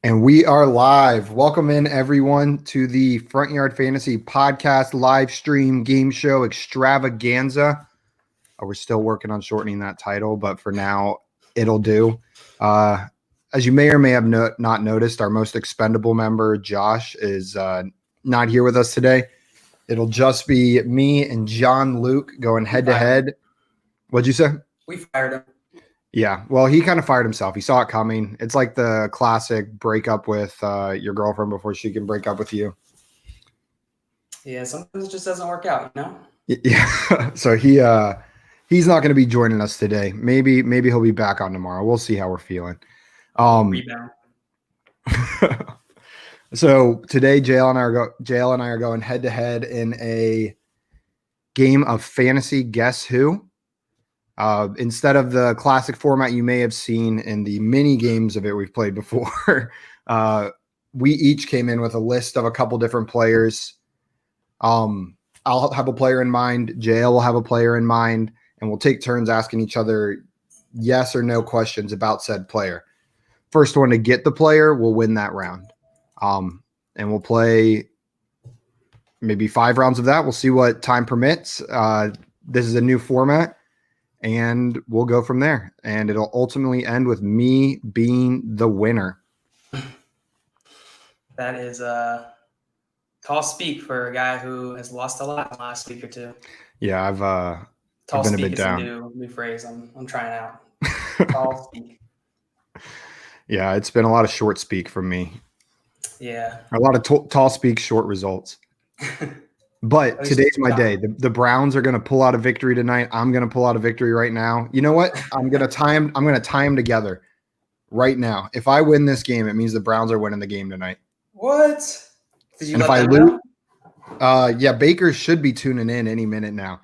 And we are live. Welcome in, everyone, to the Front Yard Fantasy Podcast live stream game show extravaganza. We're still working on shortening that title, but for now, it'll do. As you may or may have not noticed, our most expendable member, Josh, is not here with us today. It'll just be me and John Luke going head to head. What'd you say? We fired him. Yeah, well, he kind of fired himself. He saw it coming. It's like the classic break up with your girlfriend before she can break up with you. Yeah, sometimes it just doesn't work out, you know? Yeah, so he's not going to be joining us today. Maybe he'll be back on tomorrow. We'll see how we're feeling. Rebound. So today, JL and I are going head to head in a game of fantasy Guess Who. Instead of the classic format you may have seen in the mini games of it we've played before, we each came in with a list of a couple different players. I'll have a player in mind. JL will have a player in mind, and we'll take turns asking each other yes or no questions about said player. First one to get the player will win that round. And we'll play maybe 5 rounds of that. We'll see what time permits. This is a new format. And we'll go from there. And it'll ultimately end with me being the winner. That is tall speak for a guy who has lost a lot in the last week or two. Yeah, I've tall been speak a bit is down. a new phrase. I'm trying out. Tall speak. Yeah, it's been a lot of short speak from me. Yeah. A lot of tall speak, short results. But today's my day. The Browns are going to pull out a victory tonight. I'm going to pull out a victory right now. You know what? I'm going to tie them together right now. If I win this game, it means the Browns are winning the game tonight. What? Did you and let if I them lose, know? Yeah, Baker should be tuning in any minute now.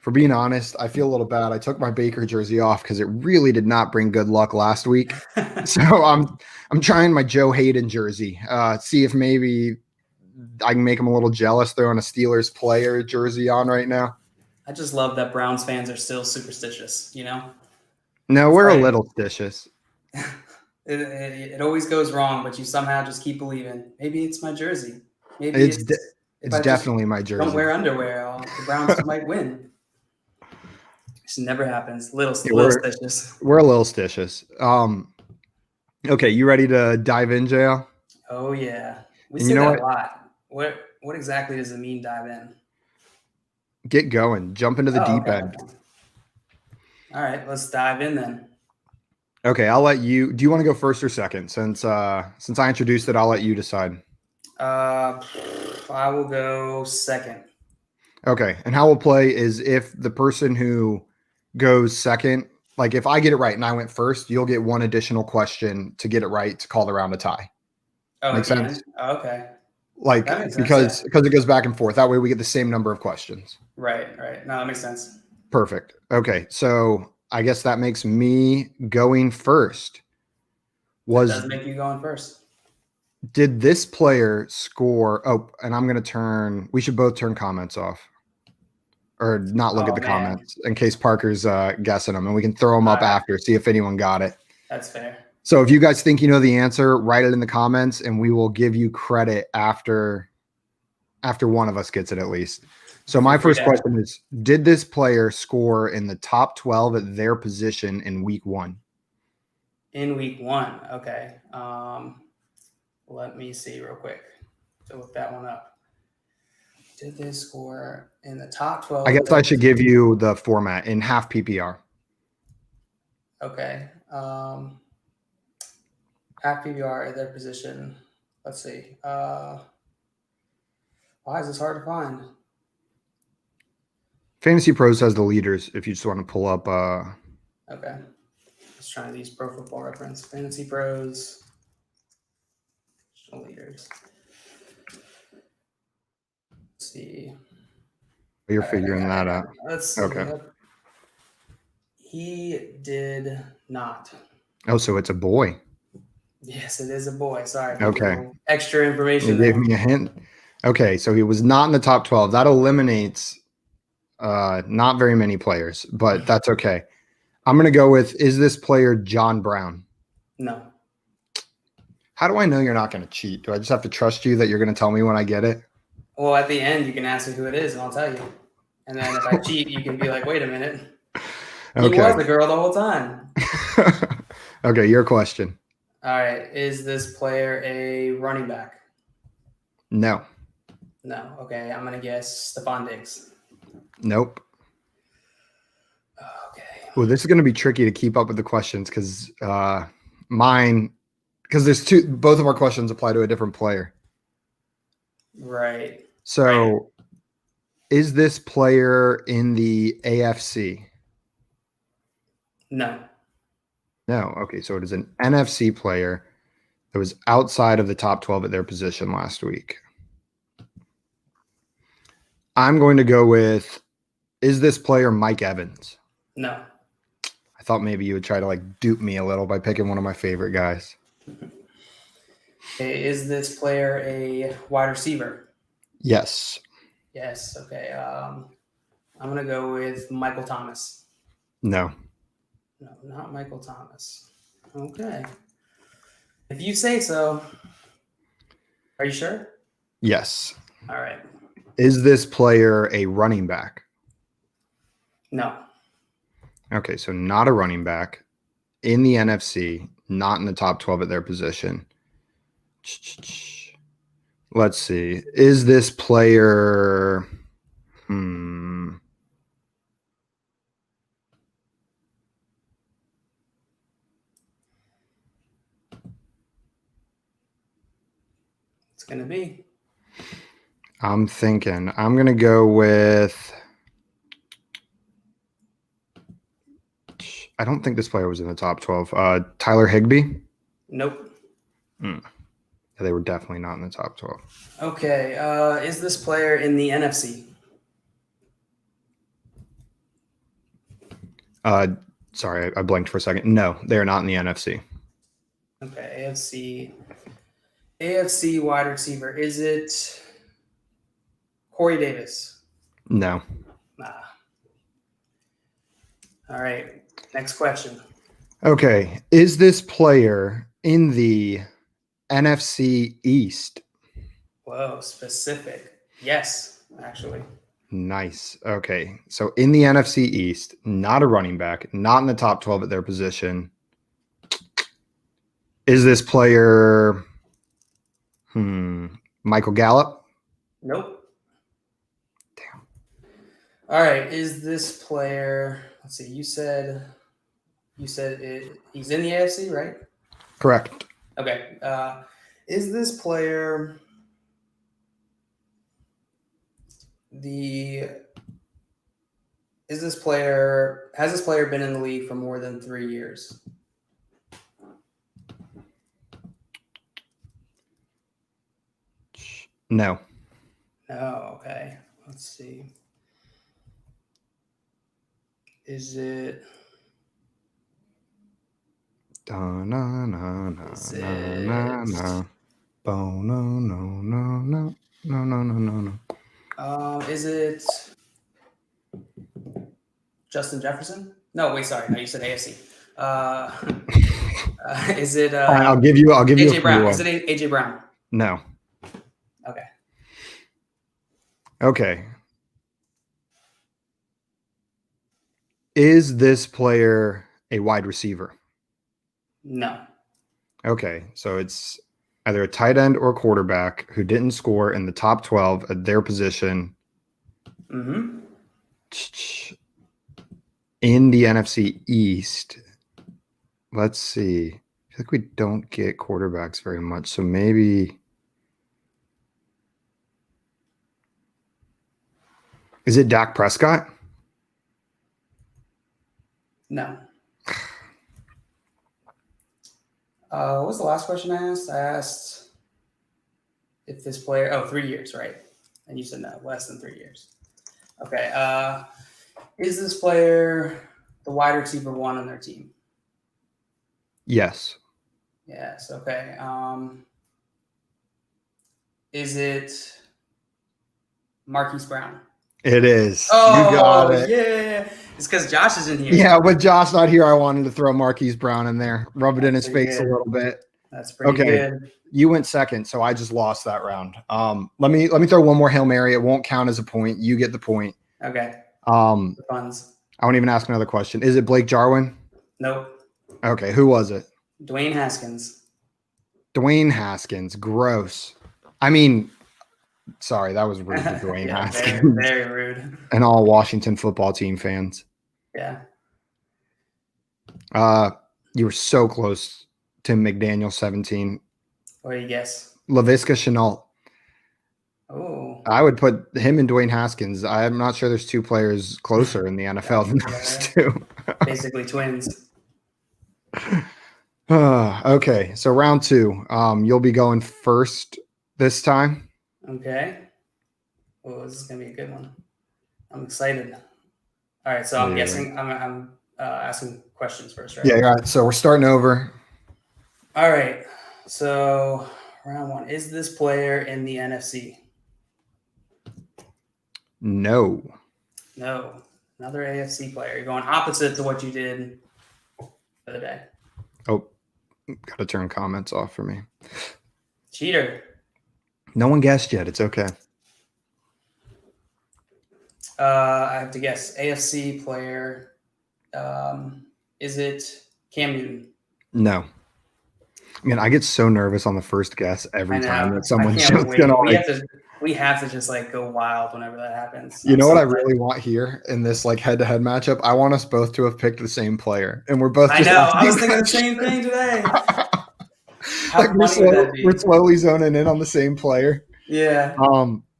For being honest, I feel a little bad. I took my Baker jersey off because it really did not bring good luck last week. So I'm trying my Joe Hayden jersey. See if maybe I can make him a little jealous throwing a Steelers player jersey on right now. I just love that Browns fans are still superstitious, you know? No, we're a little stitious. It always goes wrong, but you somehow just keep believing. Maybe it's my jersey. Maybe it's definitely my jersey. Don't wear underwear. The Browns might win. It never happens. Little stitious. We're a little stitious. Okay, you ready to dive in, JL? Oh yeah, we say that a lot. What exactly does it mean, dive in? Get going. Jump into the deep end. Okay. All right, let's dive in then. Okay, I'll let you. Do you want to go first or second? Since I introduced it, I'll let you decide. I will go second. Okay, and how we'll play is if the person who goes second, like if I get it right and I went first, you'll get one additional question to get it right to call the round a tie. Oh, make sense? Okay. Like because it goes back and forth. That way we get the same number of questions. Right. No, that makes sense. Perfect. Okay, so I guess that makes me going first. That does make you going first. Did this player score? Oh, and I'm going to turn. We should both turn comments off, or not look at the comments in case Parker's guessing them, and we can throw them up after, see if anyone got it. That's fair. So if you guys think you know the answer, write it in the comments, and we will give you credit after one of us gets it at least. So my first question is, did this player score in the top 12 at their position in week 1? In week 1, okay. Let me see real quick to look that one up. Did they score in the top 12? I guess I should give you the format in half PPR. Okay. Half PPR at their position. Let's see. Why is this hard to find? Fantasy Pros has the leaders if you just want to pull up. Okay. Let's try these Pro Football Reference. Fantasy Pros. Leaders. Let's see. You're figuring that out. Let's see. Okay. He did not. Oh, so it's a boy. Yes, it is a boy. Sorry. Okay. Extra information. You gave me a hint. Okay, so he was not in the top 12. That eliminates not very many players, but that's okay. I'm going to go with, is this player John Brown? No. How do I know you're not going to cheat? Do I just have to trust you that you're going to tell me when I get it? Well, at the end, you can ask me who it is, and I'll tell you. And then if I cheat, you can be like, wait a minute. He was the girl the whole time. Okay, your question. All right. Is this player a running back? No. No. Okay. I'm going to guess Stephon Diggs. Nope. Okay. Well, this is going to be tricky to keep up with the questions because there's both of our questions apply to a different player. Right. So Right. Is this player in the AFC? No. No. Okay, so it is an NFC player that was outside of the top 12 at their position last week. I'm going to go with, is this player Mike Evans? No. I thought maybe you would try to dupe me a little by picking one of my favorite guys. Okay. Is this player a wide receiver? Yes. Yes. Okay. I'm going to go with Michael Thomas. No. No, not Michael Thomas. Okay. If you say so. Are you sure? Yes. All right. Is this player a running back? No. Okay, so not a running back in the NFC, not in the top 12 at their position. Let's see. Is this player It's going to be. I'm thinking. I'm going to go with. I don't think this player was in the top 12. Tyler Higbee? Nope. They were definitely not in the top 12. Okay. Is this player in the NFC? Sorry, I blinked for a second. No, they are not in the NFC. Okay. AFC wide receiver. Is it Corey Davis? No. Nah. All right. Next question. Okay. Is this player in the NFC East? Whoa, specific. Yes, actually. Nice. Okay. So in the NFC East, not a running back, not in the top 12 at their position. Is this player Michael Gallup? Nope. Damn. All right. Is this player, let's see, you said he's in the AFC, right? Correct. Okay. Is this player has this player been in the league for more than 3 years? No. No. Okay. Let's see. Is it? No. Is No. it? Is it Justin Jefferson? No, wait, sorry. No, you said AFC. Is it? All right, I'll give you AJ a Brown. free Is it AJ Brown? No. Okay. Okay. Is this player a wide receiver? No. Okay, so it's either a tight end or quarterback who didn't score in the top 12 at their position Mm-hmm. in the NFC East. Let's see. I feel like we don't get quarterbacks very much, so maybe. Is it Dak Prescott? No. What was the last question I asked? I asked if this player, 3 years, right? And you said no, less than 3 years. Okay. Is this player the wide receiver one on their team? Yes. Yes. Okay. Is it Marquise Brown? It is. Oh, you got it. Yeah. It's because Josh is in here. Yeah, with Josh not here, I wanted to throw Marquise Brown in there, rub it in his Pretty face good. a little bit. That's pretty Okay. good. You went second, so I just lost that round. Let me throw one more Hail Mary. It won't count as a point. You get the point. Okay. Um, The funds. I won't even ask another question. Is it Blake Jarwin? Nope. Okay, who was it? Dwayne Haskins. Dwayne Haskins. Gross. I mean, sorry, that was rude to Dwayne Yeah, Haskins very rude. and all Washington football team fans. Yeah. You were so close. Tim McDaniel, 17. What do you guess? LaVisca Chenault. Oh. I would put him and Dwayne Haskins. I'm not sure there's two players closer in the NFL than those two. Basically twins. Okay, so round two. You'll be going first this time. Okay. Oh, this is gonna be a good one. I'm excited. All right, so I'm guessing. I'm asking questions first, right? Yeah, right. So we're starting over. All right. So round one. Is this player in the NFC? No. No. Another AFC player. You're going opposite to what you did the other day. Oh, got to turn comments off for me. Cheater. No one guessed yet. It's okay. I have to guess. AFC player. Is it Cam Newton? No. Man, I get so nervous on the first guess every time that someone's I can't just wait. gonna We have to just like go wild whenever that happens. You know what I really want here in this like head-to-head matchup? I want us both to have picked the same player, and we're both. I know. I was thinking the same thing today. Like we're slowly zoning in on the same player. Yeah.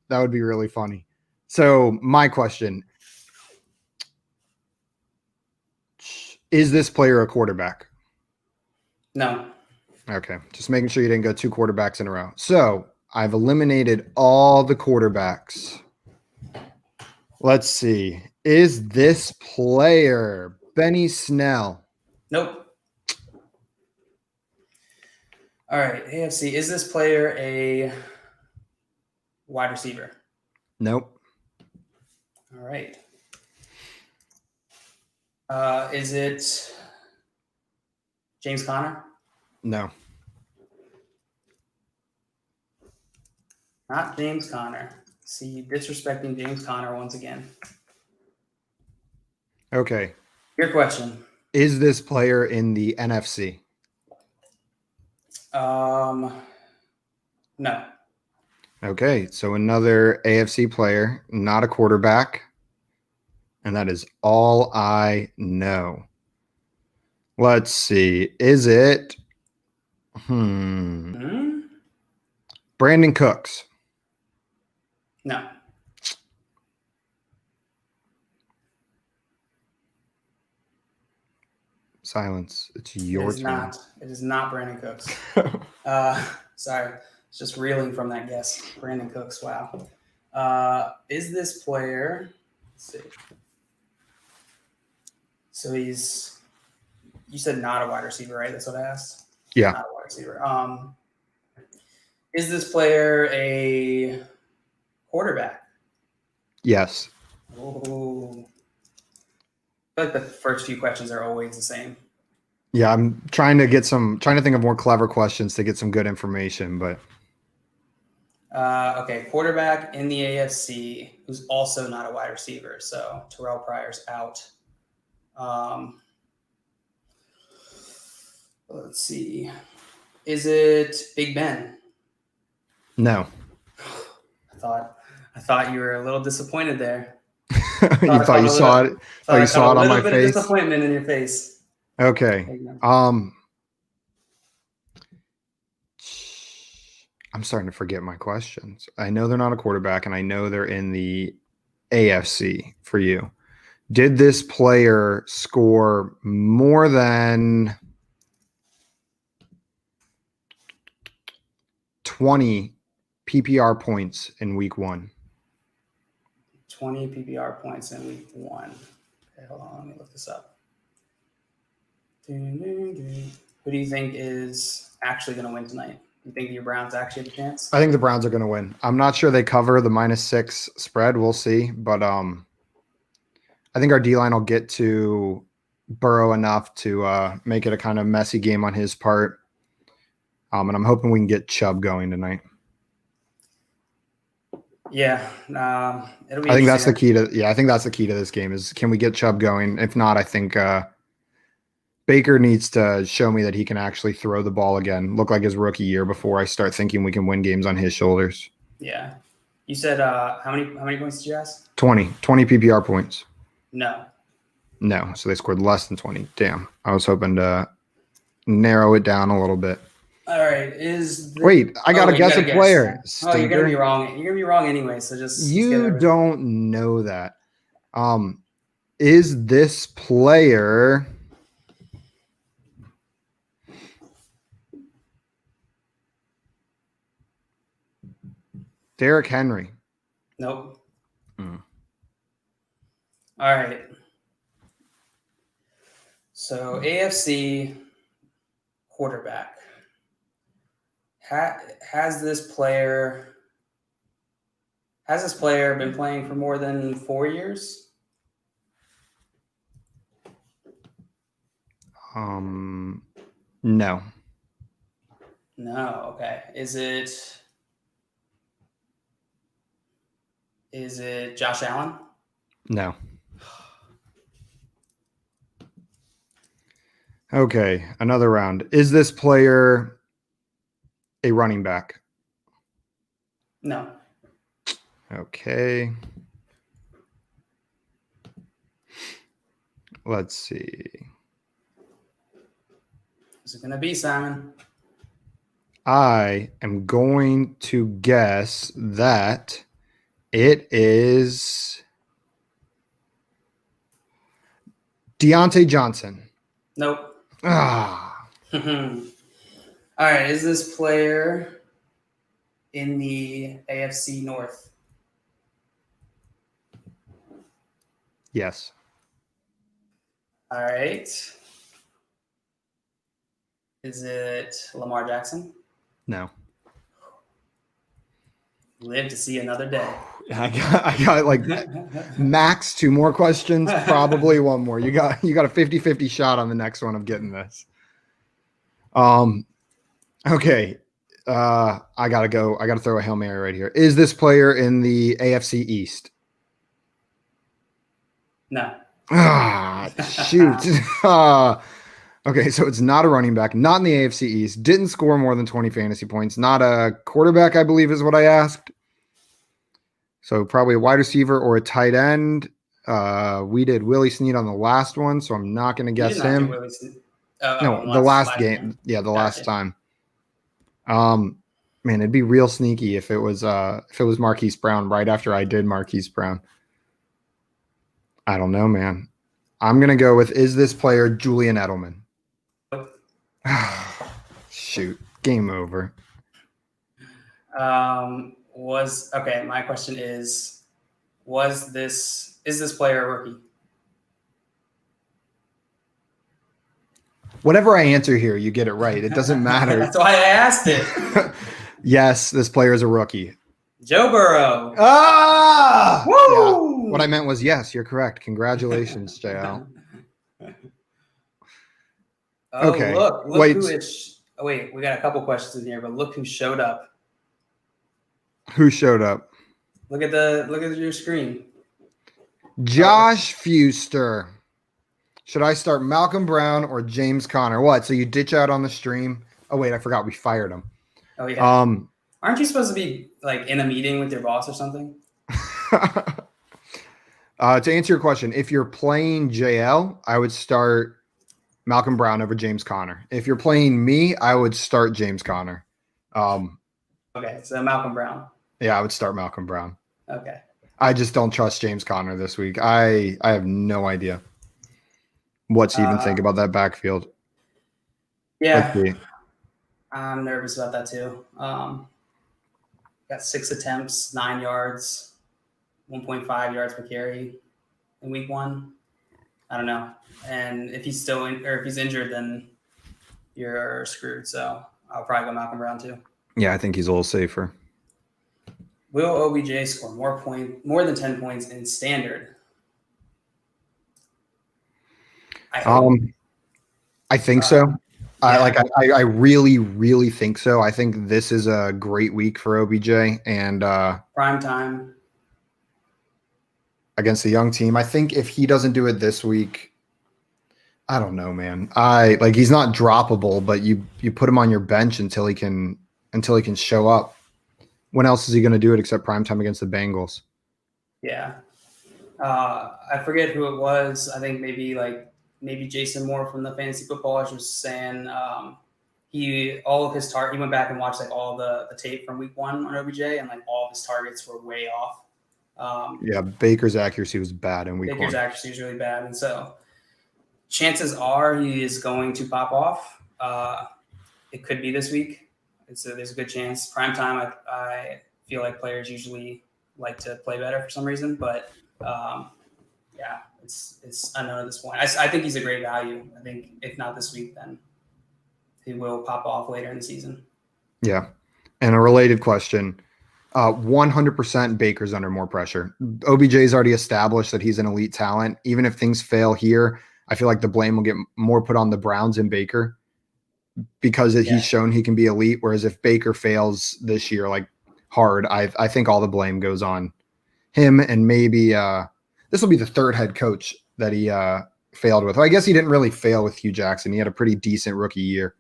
That would be really funny. So my question: is this player a quarterback? No. Okay, just making sure you didn't go two quarterbacks in a row. So I've eliminated all the quarterbacks. Let's see. Is this player Benny Snell? Nope. All right, AFC. Is this player a wide receiver? Nope. All right. Is it James Conner? No. Not James Conner. See, you disrespecting James Conner once again. Okay. Your question. Is this player in the NFC? No. Okay, so another AFC player, not a quarterback. And that is all I know. Let's see. Is it Brandon Cooks? No. Silence. It's your turn. It is not Brandon Cooks. Sorry. It's just reeling from that guess. Brandon Cooks. Wow. Is this player? Let's see. So you said not a wide receiver, right? That's what I asked. Yeah. Not a wide receiver. Is this player a quarterback? Yes. Ooh. I feel like the first few questions are always the same. Yeah, I'm trying to think of more clever questions to get some good information, but okay, quarterback in the AFC who's also not a wide receiver. So Terrell Pryor's out. Let's see. Is it Big Ben? no. I thought you were a little disappointed there. You thought you saw it on my face. A little bit of disappointment in your face. Okay. I'm starting to forget my questions. I know they're not a quarterback, and I know they're in the AFC for you. Did this player score more than 20 PPR points in week 1? 20 PPR points in week 1. Okay, hold on. Let me look this up. Who do you think is actually going to win tonight? You think your Browns actually have a chance? I think the Browns are going to win. I'm not sure they cover the -6 spread. We'll see. But I think our D-line will get to Burrow enough to make it a kind of messy game on his part. And I'm hoping we can get Chubb going tonight. Yeah, it'll be. I think that's the interesting. key to. Yeah, I think that's the key to this game is can we get Chubb going? If not, I think Baker needs to show me that he can actually throw the ball again. Look like his rookie year before I start thinking we can win games on his shoulders. Yeah. You said how many points did you ask? 20 PPR points. No. No, so they scored less than 20. Damn. I was hoping to narrow it down a little bit. All right. Wait, I got to guess a player. Oh, you're gonna be wrong. You're gonna be wrong anyway. So just you don't know that. Is this player Derrick Henry? Nope. All right. So AFC quarterback. Has this player been playing for more than 4 years? No. No. Okay. Is it Josh Allen? No. Okay, another round. Is this player a running back? No. Okay. Let's see. Who's it going to be, Simon? I am going to guess that it is Deontay Johnson. Nope. Ah. All right. Is this player in the AFC North? Yes. All right. Is it Lamar Jackson? No. Live to see another day. I got like max 2 more questions, probably 1 more. You got a 50-50 shot on the next one of getting this. Okay. I gotta throw a Hail Mary right here. Is this player in the AFC East? No. Ah, shoot. Okay, so it's not a running back, not in the AFC East, didn't score more than 20 fantasy points, not a quarterback, I believe is what I asked. So probably a wide receiver or a tight end. We did Willie Snead on the last one, so I'm not going to guess him. No, the last game. Yeah, the last time. Man, it'd be real sneaky if it was Marquise Brown right after I did Marquise Brown. I don't know, man. I'm going to go with, is this player Julian Edelman? Shoot, game over. My question is this player a rookie? Whatever I answer here, you get it right. It doesn't matter. That's why I asked it. Yes, this player is a rookie. Joe Burrow. Ah! Woo! Yeah. What I meant was, yes, you're correct. Congratulations, JL. Oh, okay. Look who is. Oh, wait, we got a couple questions in here, but look who showed up. Who showed up? Look at your screen. Josh Fuster. Should I start Malcolm Brown or James Conner? What? So you ditch out on the stream? Oh wait, I forgot we fired him. Oh yeah. Aren't you supposed to be like in a meeting with your boss or something? To answer your question, if you're playing JL, I would start Malcolm Brown over James Conner. If you're playing me, I would start James Conner. Okay, so Malcolm Brown. Yeah, I would start Malcolm Brown. Okay. I just don't trust James Conner this week. I have no idea what to even think about that backfield. Yeah. I'm nervous about that too. Got 6 attempts, 9 yards, 1.5 yards per carry in week 1. I don't know. And if he's if he's injured, then you're screwed. So I'll probably go Malcolm Brown too. Yeah, I think he's a little safer. Will OBJ score more than 10 points in standard? I think so. I really, really think so. I think this is a great week for OBJ and Prime time. against the young team. I think if he doesn't do it this week, I don't know, man. He's not droppable, but you put him on your bench until he can show up. When else is he going to do it except prime time against the Bengals? Yeah. I forget who it was. I think maybe Jason Moore from the Fantasy Footballers was saying he went back and watched like all the tape from week 1 on OBJ, and like all of his targets were way off. Yeah, Baker's accuracy was bad in week 1. Baker's accuracy was really bad, and so chances are he is going to pop off. It could be this week. There's a good chance. Prime time, I feel like players usually like to play better for some reason, but yeah, it's unknown at this point. I think he's a great value. I think if not this week, then he will pop off later in the season. Yeah, and a related question. 100% Baker's under more pressure. OBJ's already established that he's an elite talent. Even if things fail here, I feel like the blame will get more put on the Browns and Baker because he's shown he can be elite. Whereas if Baker fails this year, like hard, I think all the blame goes on him. And maybe this will be the third head coach that he failed with. Well, I guess he didn't really fail with Hugh Jackson. He had a pretty decent rookie year,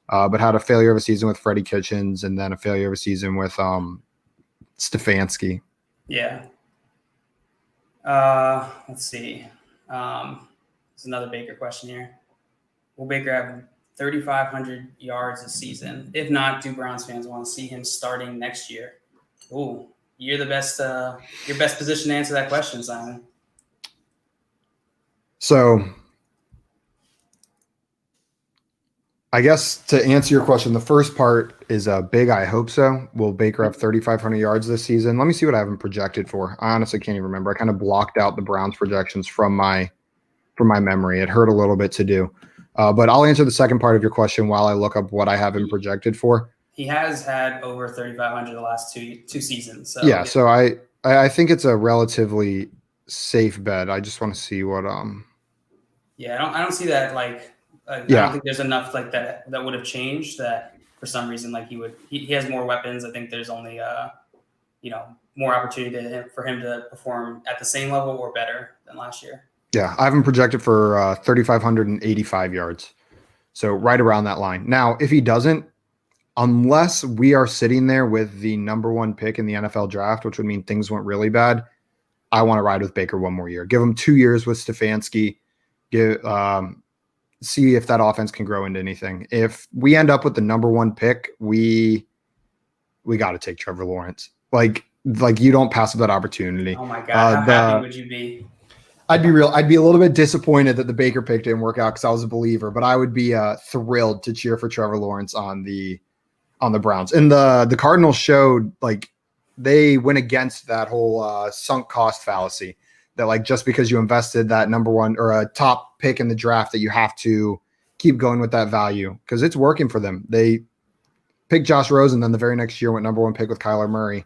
but had a failure of a season with Freddie Kitchens and then a failure of a season with Stefanski. Yeah. Let's see. There's another Baker question here. Will Baker have 3,500 yards this season? If not, do Browns fans want to see him starting next year? Ooh, you're the best. Your best position to answer that question, Simon. So, I guess to answer your question, the first part is a big I hope so. Will Baker have 3,500 yards this season? Let me see what I have him projected for. I honestly can't even remember. I kind of blocked out the Browns projections from my memory. It hurt a little bit to do. But I'll answer the second part of your question while I look up what I have him projected for. He has had over 3,500 the last two seasons. So yeah, so I think it's a relatively safe bet. I just want to see what Yeah, I don't see that I don't think there's enough like that would have changed that for some reason like he has more weapons. I think there's only more opportunity for him to perform at the same level or better than last year. Yeah, I have him projected for 3,585 yards. So right around that line. Now, if he doesn't, unless we are sitting there with the number 1 pick in the NFL draft, which would mean things went really bad, I want to ride with Baker one more year. Give him 2 years with Stefanski. See if that offense can grow into anything. If we end up with the number 1 pick, we got to take Trevor Lawrence. Like you don't pass up that opportunity. Oh my God, how happy would you be? I'd be a little bit disappointed that the Baker pick didn't work out because I was a believer, but I would be thrilled to cheer for Trevor Lawrence on the Browns. And the Cardinals showed like they went against that whole sunk cost fallacy that like just because you invested that number 1 or a top pick in the draft that you have to keep going with that value because it's working for them. They picked Josh Rosen, then the very next year went number 1 pick with Kyler Murray.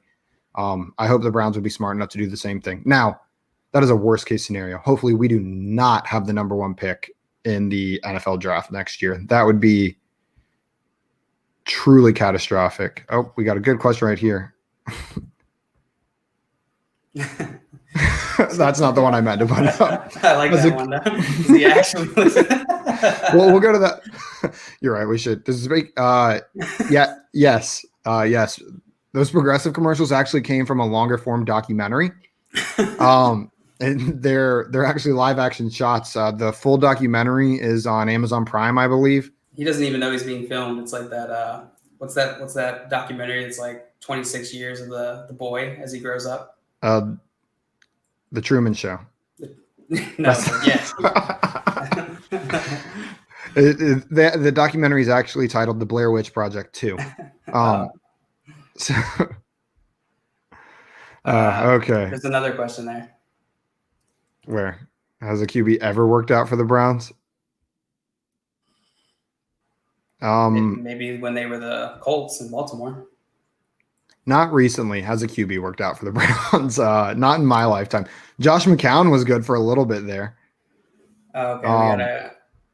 I hope the Browns would be smart enough to do the same thing. Now, that is a worst case scenario. Hopefully we do not have the number 1 pick in the NFL draft next year. That would be truly catastrophic. Oh, we got a good question right here. That's not the one I meant to put up. I like that one. Is he actually listening? Well, we'll go to that. You're right. We should. This is big. Yes. Those progressive commercials actually came from a longer form documentary. And they're actually live action shots. The full documentary is on Amazon Prime, I believe. He doesn't even know he's being filmed. It's like that. What's that documentary? It's like 26 years of the boy as he grows up. The Truman Show. No, yes. The documentary is actually titled The Blair Witch Project 2. Okay. There's another question there. Where has a QB ever worked out for the Browns? Maybe when they were the Colts in Baltimore. Not recently has a QB worked out for the Browns. Not in my lifetime. Josh McCown was good for a little bit there. Okay, we got a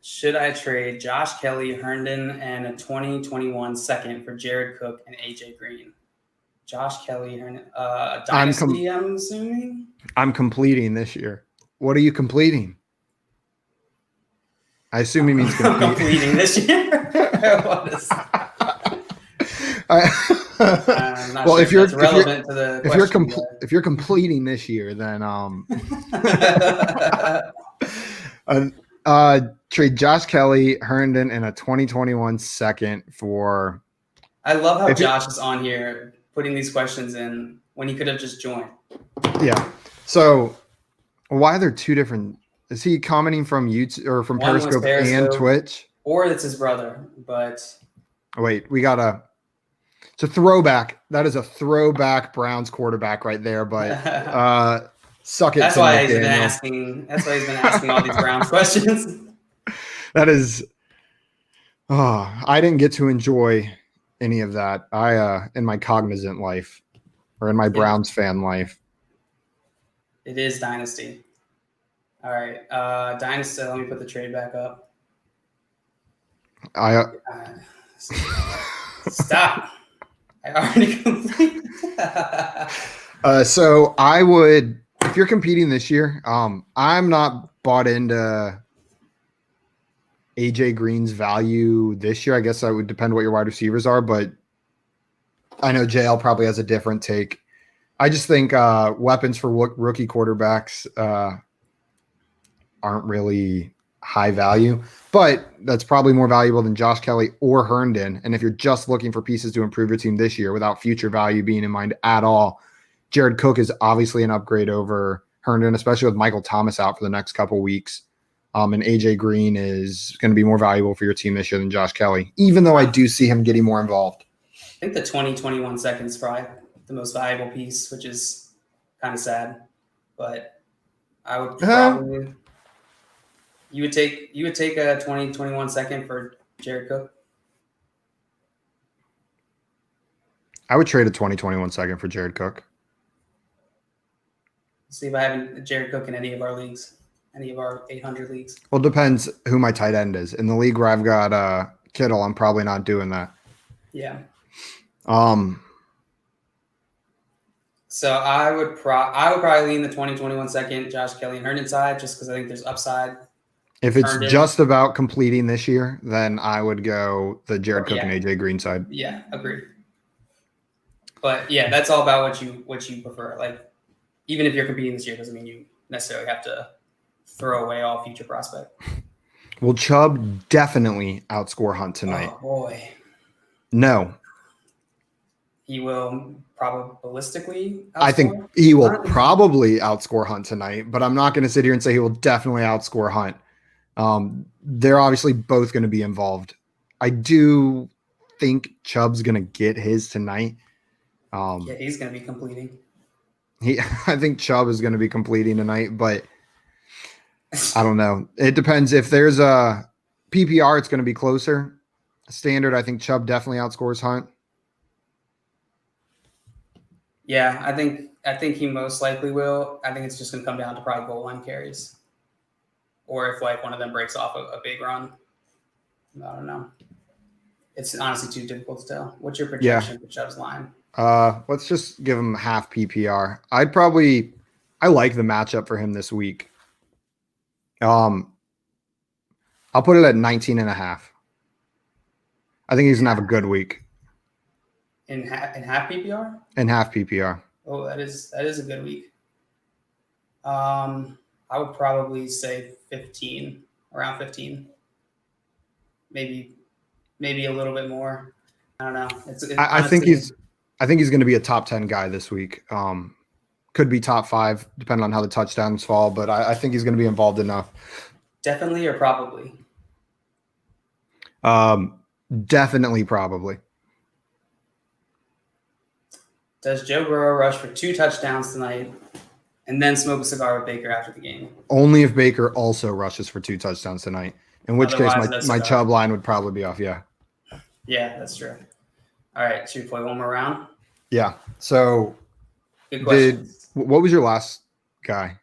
Should I trade Josh Kelly, Herndon, and a 2021 second for Jared Cook and AJ Green? Josh Kelly, Herndon, dynasty, I'm assuming. I'm completing this year. What are you completing? I assume he means completing this year. What is well, if you're relevant to the if you're completing this year, then trade Josh Kelly, Herndon, and a 2021 second for. I love how Josh is on here putting these questions in when he could have just joined. Yeah. So why are there two different? Is he commenting from YouTube or from Periscope and Twitch? Or it's his brother, but wait, it's a throwback. That is a throwback Browns quarterback right there, but suck it. That's why he's been asking. That's why he's been asking all these Browns questions. That is I didn't get to enjoy any of that. In my cognizant life or in my Browns fan life. It is Dynasty. All right. Dynasty, let me put the trade back up. Stop. I already completed. So I would, if you're competing this year, I'm not bought into AJ Green's value this year. I guess that would depend what your wide receivers are, but I know JL probably has a different take. I just think weapons for rookie quarterbacks aren't really high value, but that's probably more valuable than Josh Kelly or Herndon. And if you're just looking for pieces to improve your team this year without future value being in mind at all, Jared Cook is obviously an upgrade over Herndon, especially with Michael Thomas out for the next couple weeks. And AJ Green is going to be more valuable for your team this year than Josh Kelly, even though I do see him getting more involved. I think the 2021 second is probably the most valuable piece, which is kind of sad, but I would probably you would take a 2021 second for Jared Cook. I would trade a 2021 second for Jared Cook. See if I have Jared Cook in any of our leagues, any of our 800 leagues. Well, it depends who my tight end is. In the league where I've got Kittle, I'm probably not doing that. Yeah. So I would probably lean the 2021 second, Josh Kelly and Herndon side, just because I think there's upside. If it's just about completing this year, then I would go the Jared Cook and AJ Green side. Yeah, agreed. But yeah, that's all about what you prefer. Like, even if you're competing this year, doesn't mean you necessarily have to throw away all future prospect. Will Chubb definitely outscore Hunt tonight? Oh boy, no. He will probabilistically outscore? I think he will probably outscore Hunt tonight, but I'm not going to sit here and say he will definitely outscore Hunt. They're obviously both going to be involved. I do think Chubb's going to get his tonight. Yeah, he's going to be completing. I think Chubb is going to be completing tonight, but I don't know. It depends. If there's a PPR, it's going to be closer. Standard, I think Chubb definitely outscores Hunt. Yeah, I think he most likely will. I think it's just going to come down to probably goal line carries, or if like one of them breaks off a big run. I don't know. It's honestly too difficult to tell. What's your projection for Chubb's line? Let's just give him half PPR. I like the matchup for him this week. I'll put it at 19.5. I think he's gonna have a good week. In half PPR? In half PPR. Oh, that is a good week. I would probably say 15, around 15. Maybe a little bit more. I don't know. I think he's going to be a top 10 guy this week. Could be top 5, depending on how the touchdowns fall, but I think he's going to be involved enough. Definitely or probably? Definitely, probably. Does Joe Burrow rush for 2 touchdowns tonight and then smoke a cigar with Baker after the game? Only if Baker also rushes for 2 touchdowns tonight, in which case my Chubb line would probably be off, yeah. Yeah, that's true. All right, should we play one more round? Yeah. So good question. What was your last guy?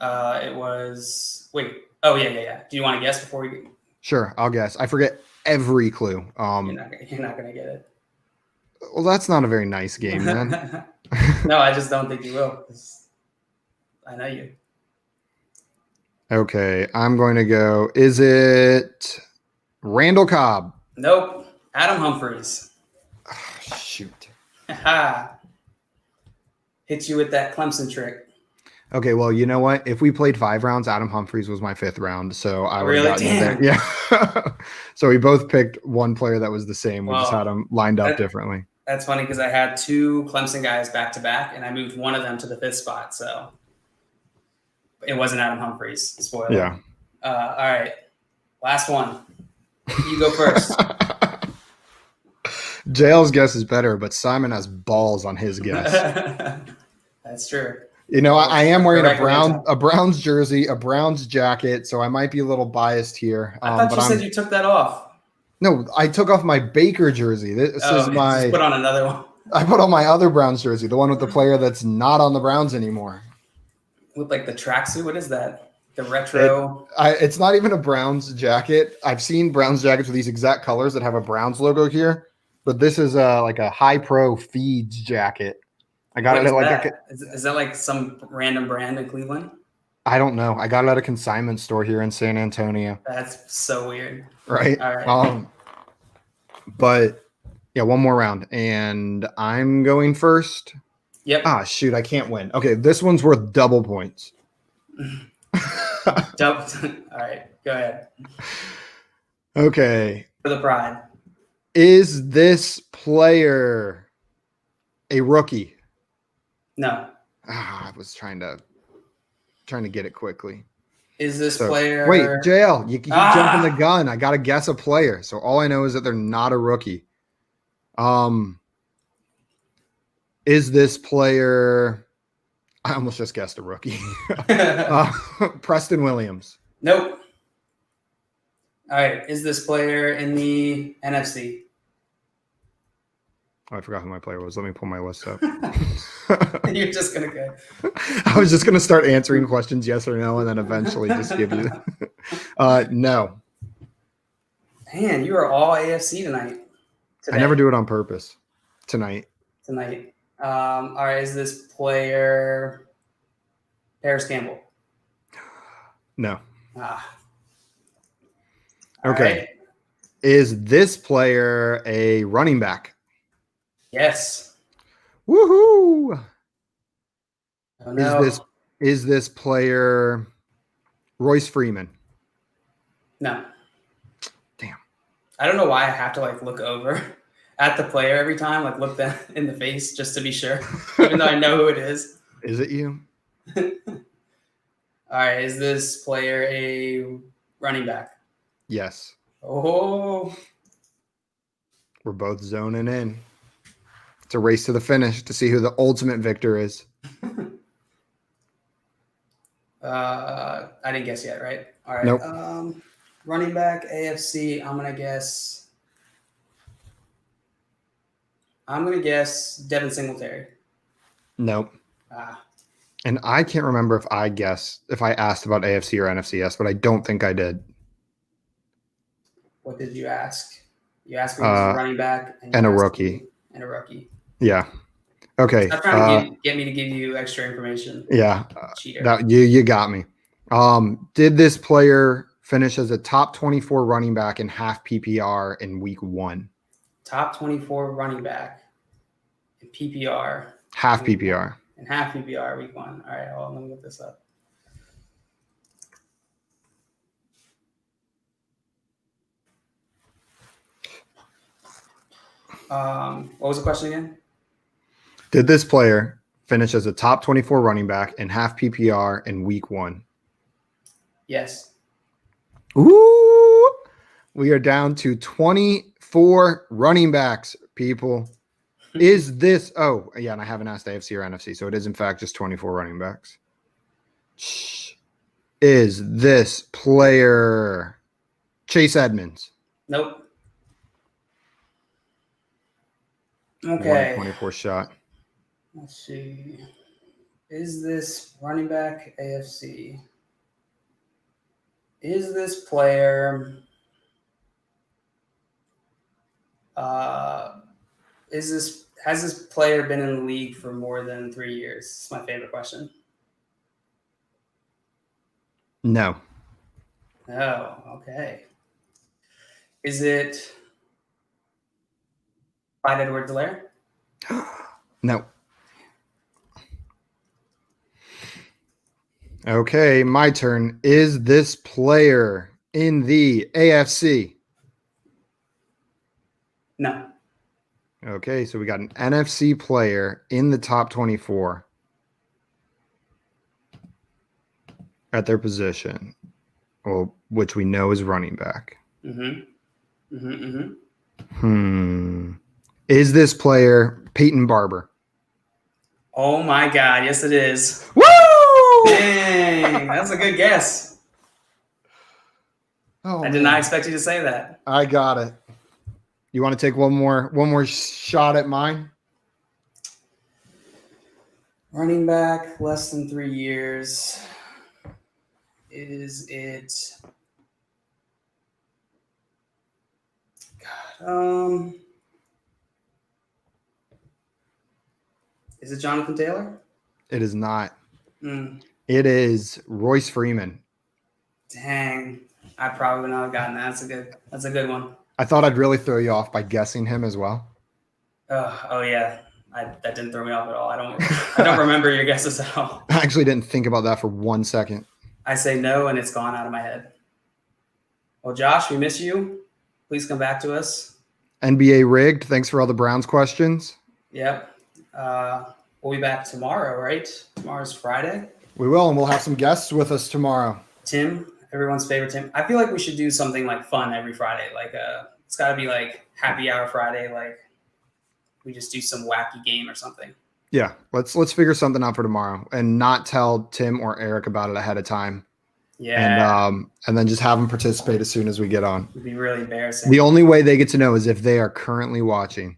It was – wait. Oh, yeah. Do you want to guess before we Sure, I'll guess. I forget every clue. You're not gonna get it. Well, that's not a very nice game then. No, I just don't think you will. 'Cause I know you. Okay, I'm going to go. Is it Randall Cobb? Nope. Adam Humphries. Shoot. Hit you with that Clemson trick. Okay, well, you know what? If we played 5 rounds, Adam Humphries was my 5th round, so I would have Really? gotten it there. Damn. Yeah. So we both picked one player that was the same. We just Well, had them lined up differently. That's funny because I had 2 Clemson guys back to back, and I moved one of them to the 5th spot. So it wasn't Adam Humphries. Spoiler. Yeah. All right. Last one. You go first. JL's guess is better, but Simon has balls on his guess. That's true. You know, I am wearing Correct. a Browns jersey, a Browns jacket, so I might be a little biased here. I thought you said you took that off. No, I took off my Baker jersey. This is my. Just put on another one. I put on my other Browns jersey, the one with the player that's not on the Browns anymore. With like the tracksuit. What is that? The retro. It's not even a Browns jacket. I've seen Browns jackets with these exact colors that have a Browns logo here, but this is like a high pro feeds jacket. I got it at like is that like some random brand in Cleveland? I don't know. I got it at a consignment store here in San Antonio. That's so weird. Right. All right. But yeah, one more round, and I'm going first. Yep. Ah, shoot, I can't win. Okay, this one's worth double points. All right, go ahead. Okay. For the pride. Is this player a rookie? No. I was trying to get it quickly. Is this player? Wait, JL, you keep jumping the gun. I got to guess a player. So all I know is that they're not a rookie. Is this player? I almost just guessed a rookie. Preston Williams. Nope. All right. Is this player in the NFC? Oh, I forgot who my player was. Let me pull my list up. You're just going to go. I was just going to start answering questions yes or no, and then eventually just give you. No. Man, you are all AFC tonight. I never do it on purpose. Tonight. All right. Is this player Paris Campbell? No. All okay. Right. Is this player a running back? Yes. Woohoo! Oh, no. Is this player Royce Freeman? No. Damn. I don't know why I have to like look over at the player every time, like look them in the face just to be sure, even though I know who it is. Is it you? All right. Is this player a running back? Yes. Oh. We're both zoning in. It's a race to the finish to see who the ultimate victor is. I didn't guess yet, right? All right. Nope. Running back, AFC. I'm gonna guess Devin Singletary. Nope. And I can't remember if I asked about AFC or NFCS, but I don't think I did. What did you ask? You asked me if a running back and a rookie. And a rookie. Yeah. Okay. Stop trying to get me to give you extra information. Yeah. Cheater. You got me. Did this player finish as a top 24 running back in half PPR in week 1? Top 24 running back in PPR. Half PPR. In half PPR week 1. All right, hold on, let me look this up. What was the question again? Did this player finish as a top 24 running back in half PPR in week 1? Yes. Ooh, we are down to 24 running backs, people. Is this? Oh, yeah, and I haven't asked AFC or NFC, so it is in fact just 24 running backs. Is this player Chase Edmonds? Nope. Okay. 24 shot. Let's see. Is this running back AFC? Is this player Has this player been in the league for more than 3 years? It's my favorite question. No. Oh, okay. Is it Clyde Edwards-Helaire? No. Okay, my turn. Is this player in the AFC? No. Okay, so we got an NFC player in the top 24 at their position, well, which we know is running back. Is this player Peyton Barber? Oh my God! Yes, it is. Woo! Dang, that's a good guess. Oh, I did not expect you to say that. I got it. You want to take one more shot at mine? Running back, less than 3 years. Is it? God. Is it Jonathan Taylor? It is not. Mm, It is Royce Freeman. dang, I probably would not have gotten that. That's a good one. I thought I'd really throw you off by guessing him as well. Oh yeah, that didn't throw me off at all. I don't remember your guesses at all. I actually didn't think about that for 1 second. I say no, and it's gone out of my head. Well, Josh, we miss you. Please come back to us. NBA rigged. Thanks for all the Browns questions. Yep. We'll be back tomorrow, right? Tomorrow's Friday. We will, and we'll have some guests with us tomorrow. Tim, everyone's favorite Tim. I feel like we should do something like fun every Friday. Like it's got to be like happy hour Friday. Like we just do some wacky game or something. Yeah, let's figure something out for tomorrow and not tell Tim or Eric about it ahead of time. Yeah. And then just have them participate as soon as we get on. It'd be really embarrassing. The only way they get to know is if they are currently watching.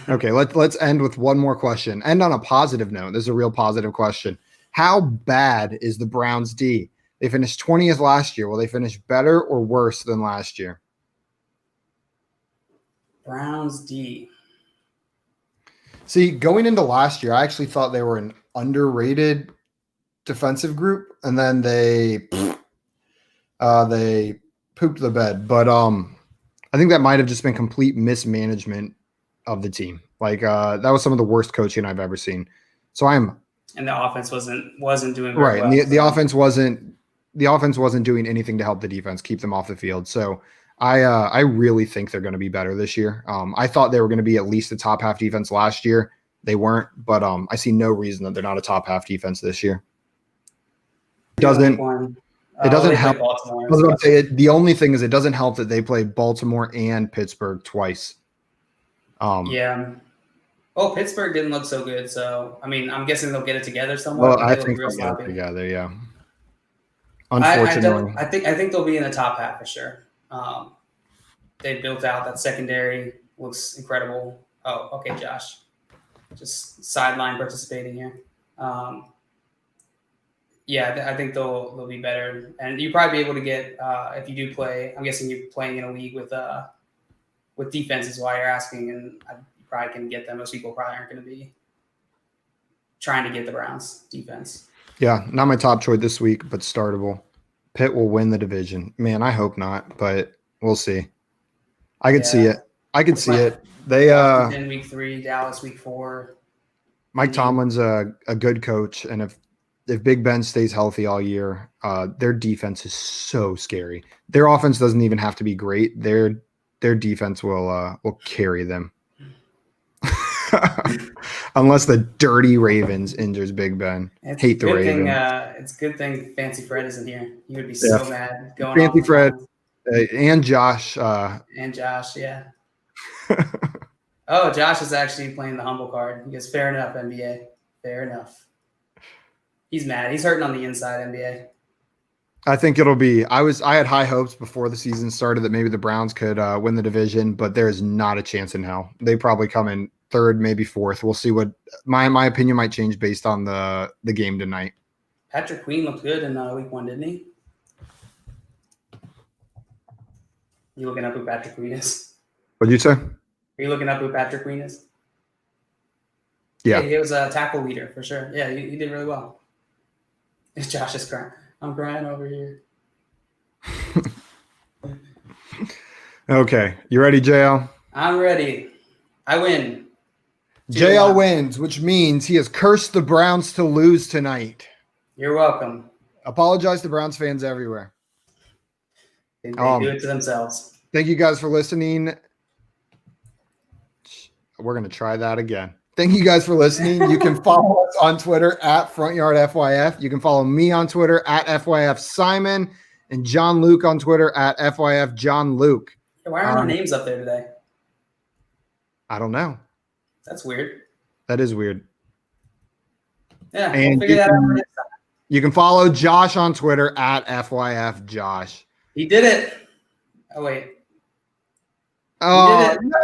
Okay, let's end with one more question. End on a positive note. This is a real positive question. How bad is the Browns D? They finished 20th last year. Will they finish better or worse than last year? Browns D. See, going into last year, I actually thought they were an underrated defensive group, and then they pooped the bed. But I think that might have just been complete mismanagement of the team. Like that was some of the worst coaching I've ever seen. So and the offense wasn't doing very well. And the offense wasn't doing anything to help the defense keep them off the field. So I really think they're going to be better this year. I thought they were going to be at least a top half defense last year. They weren't, but I see no reason that they're not a top half defense this year. It doesn't help. I was going to say the only thing is it doesn't help that they play Baltimore and Pittsburgh twice. Yeah. Oh, Pittsburgh didn't look so good. So, I mean, I'm guessing they'll get it together somewhere. Well, I think they'll get it together, yeah. Unfortunately. I think they'll be in the top half for sure. They built out that secondary. Looks incredible. Oh, okay, Josh. Just sideline participating here. Yeah, I think they'll be better. And you'll probably be able to get, if you do play, I'm guessing you're playing in a league with defenses while you're asking, and I probably can get them. Most people probably aren't going to be trying to get the Browns defense. Yeah, not my top choice this week, but startable. Pitt will win the division. Man, I hope not, but we'll see. I could see it. I could see it. They in week 3, Dallas week 4. Mike Tomlin's a good coach, and if Big Ben stays healthy all year, their defense is so scary. Their offense doesn't even have to be great. Their defense will carry them. Unless the dirty Ravens injures Big Ben. Hate the Ravens. It's a good thing Fancy Fred isn't here. He would be so mad going Fancy Fred and Josh. Yeah. Oh, Josh is actually playing the humble card. He goes, fair enough, NBA. Fair enough. He's mad. He's hurting on the inside, NBA. I think it'll be. I had high hopes before the season started that maybe the Browns could win the division, but there is not a chance in hell. They probably come in 3rd, maybe 4th. We'll see what my opinion might change based on the game tonight. Patrick Queen looked good in week 1, didn't he? You looking up who Patrick Queen is? What'd you say? Are you looking up who Patrick Queen is? Yeah. He was a tackle leader for sure. Yeah, he did really well. Josh is crying. I'm crying over here. Okay. You ready, JL? I'm ready. I win. JL 2-1. wins, which means he has cursed the Browns to lose tonight. You're welcome. Apologize to Browns fans everywhere. They do it to themselves. Thank you guys for listening. We're going to try that again. Thank you guys for listening. You can follow us on Twitter at FrontYardFYF. You can follow me on Twitter at FYFSimon and John Luke on Twitter at FYFJohnLuke. Why aren't our names up there today? I don't know. That's weird. That is weird. Yeah, And we'll figure that out next time. You can follow Josh on Twitter at FYFJosh. He did it. Oh, wait. Oh, He did it.